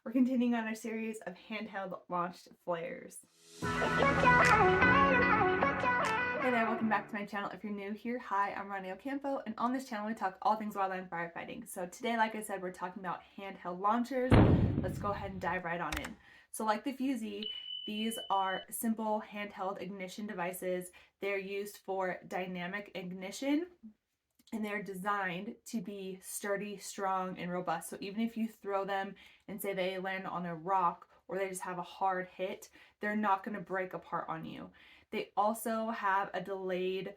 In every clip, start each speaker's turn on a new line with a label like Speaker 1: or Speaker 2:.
Speaker 1: We're continuing on our series of handheld launched flares. Hey there, welcome back to my channel. If you're new here, hi, I'm Ronnie Ocampo, and on this channel we talk all things wildland firefighting. So today, like I said, we're talking about handheld launchers. Let's go ahead and dive right on in. So like the Fusee, these are simple handheld ignition devices. They're used for dynamic ignition, and they're designed to be sturdy, strong, and robust. So even if you throw them and say they land on a rock or they just have a hard hit, they're not going to break apart on you. They also have a delayed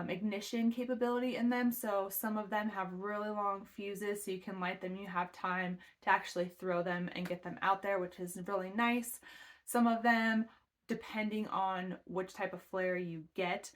Speaker 1: ignition capability in them. So some of them have really long fuses, so you can light them. You have time to actually throw them and get them out there, which is really nice. Some of them, depending on which type of flare you get,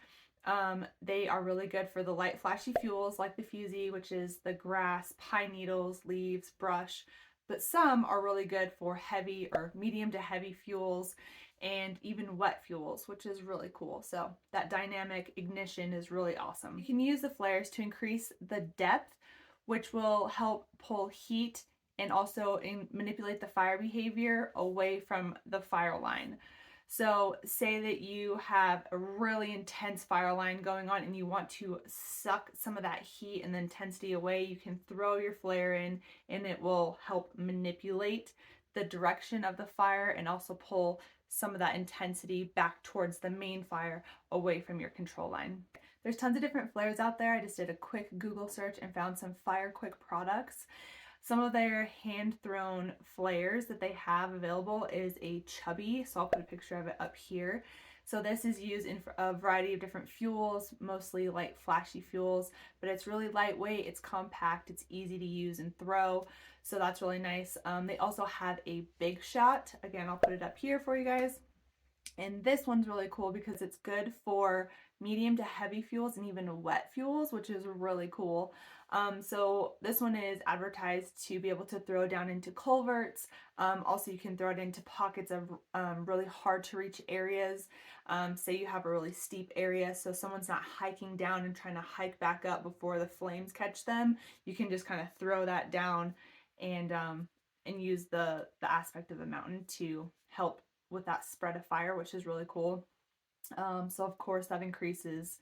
Speaker 1: they are really good for the light flashy fuels like the Fusee, which is the grass, pine needles, leaves, brush. But some are really good for heavy or medium to heavy fuels and even wet fuels, which is really cool. So that dynamic ignition is really awesome. You can use the flares to increase the depth, which will help pull heat and also manipulate the fire behavior away from the fire line. So say that you have a really intense fire line going on and you want to suck some of that heat and the intensity away, you can throw your flare in and it will help manipulate the direction of the fire and also pull some of that intensity back towards the main fire away from your control line. There's tons of different flares out there. I just did a quick Google search and found some Fire Quick products. Some of their hand-thrown flares that they have available is a chubby, so I'll put a picture of it up here. So this is used in a variety of different fuels, mostly light flashy fuels, but it's really lightweight, it's compact, it's easy to use and throw, so that's really nice. They also have a big shot. Again, I'll put it up here for you guys. And this one's really cool because it's good for medium to heavy fuels and even wet fuels, which is really cool. So this one is advertised to be able to throw down into culverts. Also, you can throw it into pockets of really hard to reach areas. Say you have a really steep area, so someone's not hiking down and trying to hike back up before the flames catch them. You can just kind of throw that down and use the aspect of the mountain to help with that spread of fire, which is really cool. So of course that increases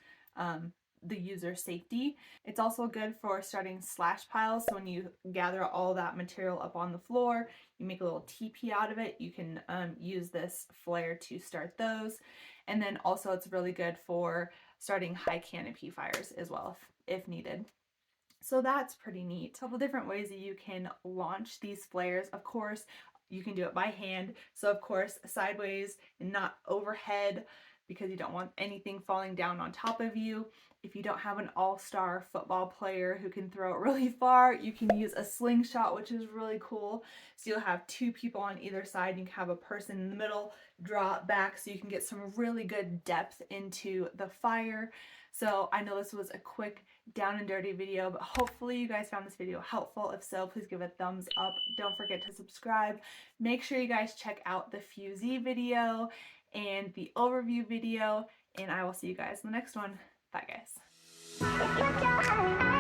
Speaker 1: the user safety. It's also good for starting slash piles. So when you gather all that material up on the floor, you make a little teepee out of it. You can use this flare to start those. And then also it's really good for starting high canopy fires as well if needed. So that's pretty neat. A couple different ways that you can launch these flares. Of course, you can do it by hand. So of course, sideways and not overhead, because you don't want anything falling down on top of you. If you don't have an all-star football player who can throw it really far, you can use a slingshot, which is really cool. So you'll have two people on either side. You can have a person in the middle draw it back so you can get some really good depth into the fire. So I know this was a quick down and dirty video, but hopefully you guys found this video helpful. If so, please give it a thumbs up. Don't forget to subscribe. Make sure you guys check out the Fusee video and the overview video, and I will see you guys in the next one. Bye guys.